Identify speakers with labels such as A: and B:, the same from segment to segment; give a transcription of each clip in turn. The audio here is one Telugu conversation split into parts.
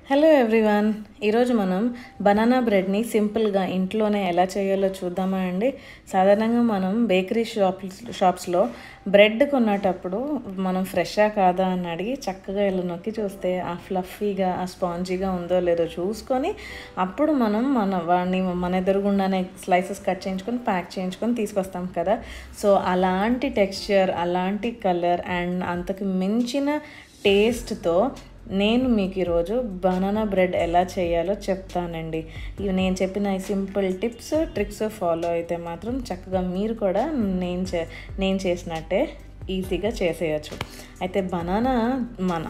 A: హలో ఎవ్రీవన్, ఈరోజు మనం బనానా బ్రెడ్ని సింపుల్గా ఇంట్లోనే ఎలా చేయాలో చూద్దామా అండి. సాధారణంగా మనం బేకరీ షాప్స్లో బ్రెడ్ కొనేటప్పుడు మనం ఫ్రెషా కాదా అని అడిగి చక్కగా ఇలా నొక్కి చూస్తే ఆ ఫ్లఫీగా ఆ స్పాంజీగా ఉందో లేదో చూసుకొని అప్పుడు మనం వాడిని మన ఎదురుగుండానే స్లైసెస్ కట్ చేయించుకొని ప్యాక్ చేయించుకొని తీసుకొస్తాం కదా. సో అలాంటి టెక్స్చర్, అలాంటి కలర్ అండ్ అంతకు మించిన టేస్ట్తో నేను మీకు ఈరోజు బనానా బ్రెడ్ ఎలా చేయాలో చెప్తానండి. ఇవి నేను చెప్పిన ఈ సింపుల్ టిప్స్, ట్రిక్స్ ఫాలో అయితే మాత్రం చక్కగా మీరు కూడా నేను చేసినట్టే ఈజీగా చేసేయచ్చు. అయితే బనానా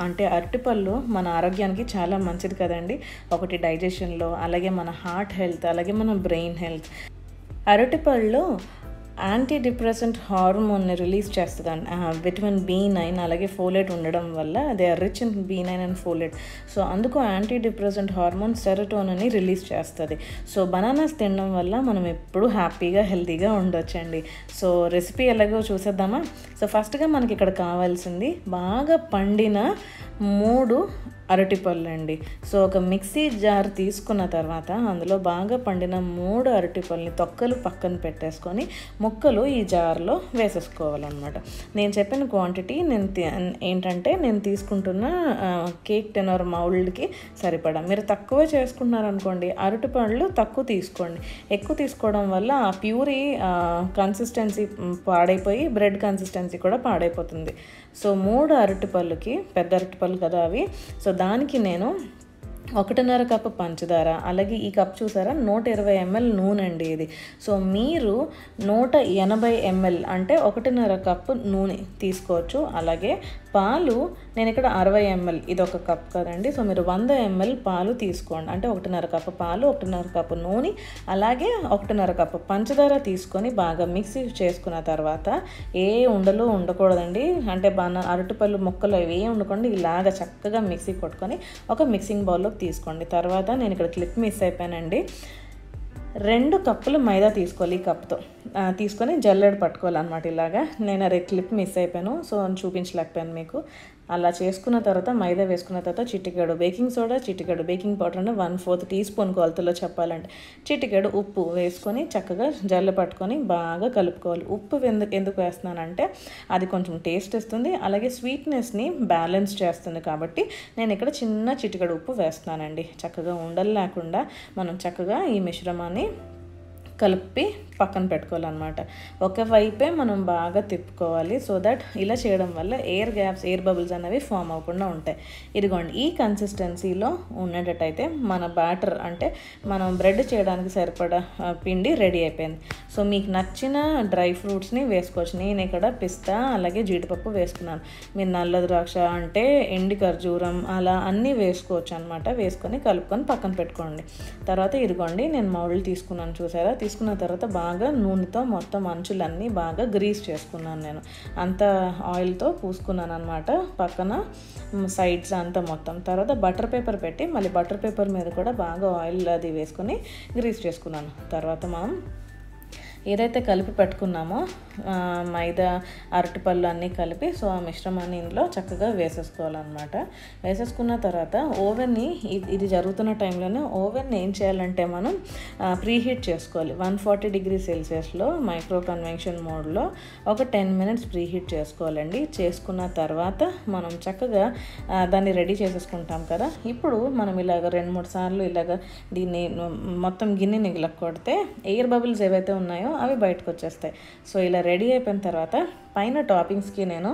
A: అంటే అరటిపళ్ళు మన ఆరోగ్యానికి చాలా మంచిది కదండి. ఒకటి డైజెషన్లో, అలాగే మన హార్ట్ హెల్త్, అలాగే మన బ్రెయిన్ హెల్త్. అరటిపళ్ళు యాంటీ డిప్రెసెంట్ హార్మోన్ని రిలీజ్ చేస్తుందండి. విటమిన్ B9 అలాగే ఫోలేట్ ఉండడం వల్ల they are rich in B9 and folate. So అందుకు యాంటీ డిప్రెసెంట్ హార్మోన్ సెరోటోనిన్ని రిలీజ్ చేస్తుంది. సో బనానాస్ తినడం వల్ల మనం ఎప్పుడూ హ్యాపీగా హెల్తీగా ఉండొచ్చండి. సో రెసిపీ ఎలాగో చూసేద్దామా. సో ఫస్ట్గా మనకి ఇక్కడ కావాల్సింది బాగా పండిన 3 అరటిపళ్ళు అండి. సో ఒక మిక్సీ జార్ తీసుకున్న తర్వాత అందులో బాగా పండిన 3 అరటిపళ్ళని తొక్కలు పక్కన పెట్టేసుకొని ముక్కలు ఈ జార్లో వేసేసుకోవాలన్నమాట. నేను చెప్పిన క్వాంటిటీ నేను తీసుకుంటున్న కేక్ టెనర్ మౌల్డ్కి సరిపడా. మీరు తక్కువ చేసుకుంటున్నారనుకోండి, అరటిపళ్ళు తక్కువ తీసుకోండి. ఎక్కువ తీసుకోవడం వల్ల ఆ ప్యూరీ కన్సిస్టెన్సీ పాడైపోయి బ్రెడ్ కన్సిస్టెన్సీ కూడా పాడైపోతుంది. సో 3 అరటిపళ్ళకి, పెద్ద అరటిపళ్ళు కదా అవి, సో దానికి నేను 1.5 కప్పు పంచదార, అలాగే ఈ కప్ చూసారా 120 ml నూనె అండి ఇది. సో మీరు 180 ml అంటే 1.5 కప్పు నూనె తీసుకోవచ్చు. అలాగే పాలు నేను ఇక్కడ 60 ml, ఇది ఒక కప్ కదండి. సో మీరు 100 ml పాలు తీసుకోండి. అంటే 1.5 కప్పు పాలు, 1.5 కప్పు నూనె, అలాగే 1.5 కప్పు పంచదార తీసుకొని బాగా మిక్సీ చేసుకున్న తర్వాత ఏ ఉండలు ఉండకూడదండి. అంటే అరటిపళ్ళు ముక్కలు అవి ఏ ఉండకుండా ఇలాగ చక్కగా మిక్సీ కొట్టుకొని ఒక మిక్సింగ్ బౌల్లో తీసుకోండి. తర్వాత నేను ఇక్కడ క్లిప్ మిస్ అయిపోయానండి. 2 కప్పులు మైదా తీసుకోవాలి. ఈ కప్తో తీసుకొని జల్లెడ పట్టుకోవాలన్నమాట. ఇలాగా నేను క్లిప్ మిస్ అయిపోయాను, సో చూపించలేకపోయాను మీకు. అలా చేసుకున్న తర్వాత మైదా వేసుకున్న తర్వాత చిటికెడు బేకింగ్ సోడా, చిటికెడు బేకింగ్ పౌడర్ అంటే 1/4 టీ స్పూన్ కొలతలో చెప్పాలంటే, చిటికెడు ఉప్పు వేసుకొని చక్కగా జల్ల పట్టుకొని బాగా కలుపుకోవాలి. ఉప్పు ఎందుకు వేస్తున్నానంటే అది కొంచెం టేస్ట్ ఇస్తుంది, అలాగే స్వీట్నెస్ని బ్యాలెన్స్ చేస్తుంది. కాబట్టి నేను ఇక్కడ చిన్న చిటికెడు ఉప్పు వేస్తున్నానండి. చక్కగా ఉండలు లేకుండా మనం చక్కగా ఈ మిశ్రమాన్ని కలిపి పక్కన పెట్టుకోవాలన్నమాట. ఒక వైపే మనం బాగా తిప్పుకోవాలి. సో దట్ ఇలా చేయడం వల్ల ఎయిర్ బబుల్స్ అనేవి ఫామ్ అవ్వకుండా ఉంటాయి. ఇదిగోండి, ఈ కన్సిస్టెన్సీలో ఉండేటట్టయితే మన బ్యాటర్ అంటే మనం బ్రెడ్ చేయడానికి సరిపడా పిండి రెడీ అయిపోయింది. సో మీకు నచ్చిన డ్రై ఫ్రూట్స్ని వేసుకోవచ్చు. నేను ఇక్కడ పిస్తా అలాగే జీడిపప్పు వేసుకున్నాను. మీరు నల్ల ద్రాక్ష అంటే ఎండి ఖర్జూరం అలా అన్నీ వేసుకోవచ్చు అనమాట. వేసుకొని కలుపుకొని పక్కన పెట్టుకోండి. తర్వాత ఇదిగోండి, నేను మౌల్డ్ తీసుకున్నాను చూసారా. తీసుకున్న తర్వాత బాగా నూనెతో మొత్తం అంచులన్నీ బాగా గ్రీస్ చేసుకున్నాను. నేను అంతా ఆయిల్తో పూసుకున్నాను అనమాట, పక్కన సైడ్స్ అంతా మొత్తం. తర్వాత బటర్ పేపర్ పెట్టి మళ్ళీ బటర్ పేపర్ మీద కూడా బాగా ఆయిల్ అది వేసుకొని గ్రీస్ చేసుకున్నాను. తర్వాత మనం ఏదైతే కలిపి పెట్టుకున్నామో మైదా, అరటిపళ్ళు అన్నీ కలిపి, సో ఆ మిశ్రమాన్ని ఇందులో చక్కగా వేసేసుకోవాలన్నమాట. వేసేసుకున్న తర్వాత ఓవెన్ని, ఇది జరుగుతున్న టైంలోనే ఓవెన్ని ఏం చేయాలంటే మనం ప్రీహీట్ చేసుకోవాలి. 140 డిగ్రీ సెల్సియస్లో మైక్రో కన్వెన్షన్ మోడ్లో ఒక 10 minutes ప్రీహీట్ చేసుకోవాలండి. చేసుకున్న తర్వాత మనం చక్కగా దాన్ని రెడీ చేసేసుకుంటాం కదా. ఇప్పుడు మనం ఇలాగ 2-3 సార్లు ఇలాగ దీన్ని మొత్తం గిన్నెని ఇలా కొడితే ఎయిర్ బబుల్స్ ఏవైతే ఉన్నాయో అవి బయటకు వచ్చేస్తాయి. సో ఇలా రెడీ అయిపోయిన తర్వాత పైన టాపింగ్స్కి నేను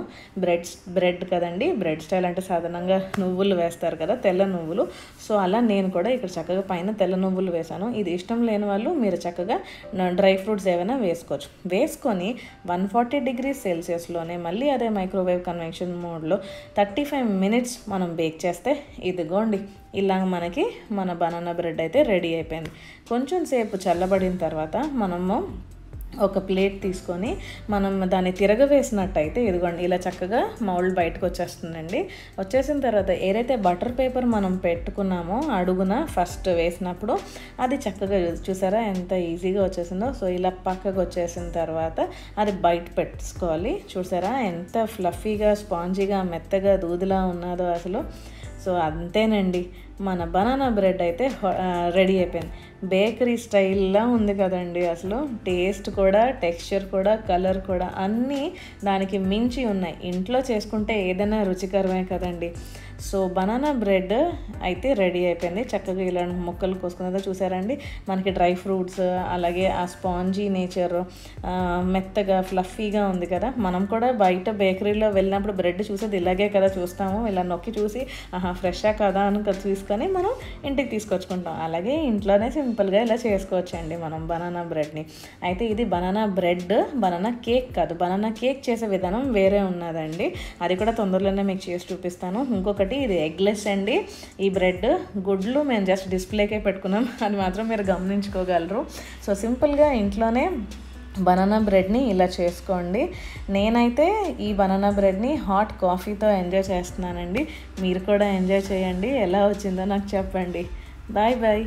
A: బ్రెడ్ కదండి, బ్రెడ్ స్టైల్ అంటే సాధారణంగా నువ్వులు వేస్తారు కదా, తెల్ల నువ్వులు. సో అలా నేను కూడా ఇక్కడ చక్కగా పైన తెల్ల నువ్వులు వేసాను. ఇది ఇష్టం లేని వాళ్ళు మీరు చక్కగా డ్రై ఫ్రూట్స్ ఏమైనా వేసుకోవచ్చు. వేసుకొని 140 డిగ్రీ సెల్సియస్లోనే మళ్ళీ అదే మైక్రోవేవ్ కన్వెన్షన్ మోడ్లో 35 minutes మనం బేక్ చేస్తే ఇదిగోండి ఇలా మనకి మన బనానా బ్రెడ్ అయితే రెడీ అయిపోయింది. కొంచెం సేపు చల్లబడిన తర్వాత మనము ఒక ప్లేట్ తీసుకొని మనం దాన్ని తిరగవేసినట్టయితే ఇదిగోండి ఇలా చక్కగా మౌల్డ్ బయటకు వచ్చేస్తుందండి. వచ్చేసిన తర్వాత ఏదైతే బటర్ పేపర్ మనం పెట్టుకున్నామో అడుగున ఫస్ట్ వేసినప్పుడు అది చక్కగా చూసారా ఎంత ఈజీగా వచ్చేసిందో. సో ఇలా పక్కకు వచ్చేసిన తర్వాత అది బయట పెట్టుకోవాలి. చూసారా ఎంత ఫ్లఫీగా, స్పాంజీగా, మెత్తగా, దూదిలా ఉన్నదో అసలు. సో అంతేనండి, మన బనానా బ్రెడ్ అయితే రెడీ అయిపోయింది. బేకరీ స్టైల్లా ఉంది కదండి. అసలు టేస్ట్ కూడా, టెక్స్చర్ కూడా, కలర్ కూడా అన్నీ దానికి మించి ఉన్నాయి. ఇంట్లో చేసుకుంటే ఏదైనా రుచికరమే కదండి. సో బనానా బ్రెడ్ అయితే రెడీ అయిపోయింది. చక్కగా ఇలా ముక్కలు కోసుకున్నదో చూసారండి. మనకి డ్రై ఫ్రూట్స్, అలాగే ఆ స్పాంజీ నేచర్, మెత్తగా ఫ్లఫీగా ఉంది కదా. మనం కూడా బయట బేకరీలో వెళ్ళినప్పుడు బ్రెడ్ చూసేది ఇలాగే కదా చూస్తాము. ఇలా నొక్కి చూసి ఫ్రెషా కదా అని తీసుకొని మనం ఇంటికి తీసుకొచ్చుకుంటాం. అలాగే ఇంట్లోనే సింపుల్గా ఇలా చేసుకోవచ్చండి మనం బనానా బ్రెడ్ని. అయితే ఇది బనానా బ్రెడ్, బనానా కేక్ కాదు. బనానా కేక్ చేసే విధానం వేరే ఉన్నదండి. అది కూడా తొందరలోనే మీకు చేసి చూపిస్తాను. ఇంకొకటి, ఇది ఎగ్లెస్ అండి. ఈ బ్రెడ్ గుడ్లు మేము జస్ట్ డిస్ప్లేకే పెట్టుకున్నాం, అది మాత్రం మీరు గమనించుకోగలరు. సో సింపుల్గా ఇంట్లోనే బనానా బ్రెడ్ని ఇలా చేసుకోండి. నేనైతే ఈ బనానా బ్రెడ్ని హాట్ కాఫీతో ఎంజాయ్ చేస్తున్నానండి. మీరు కూడా ఎంజాయ్ చేయండి. ఎలా వచ్చిందో నాకు చెప్పండి. Bye bye.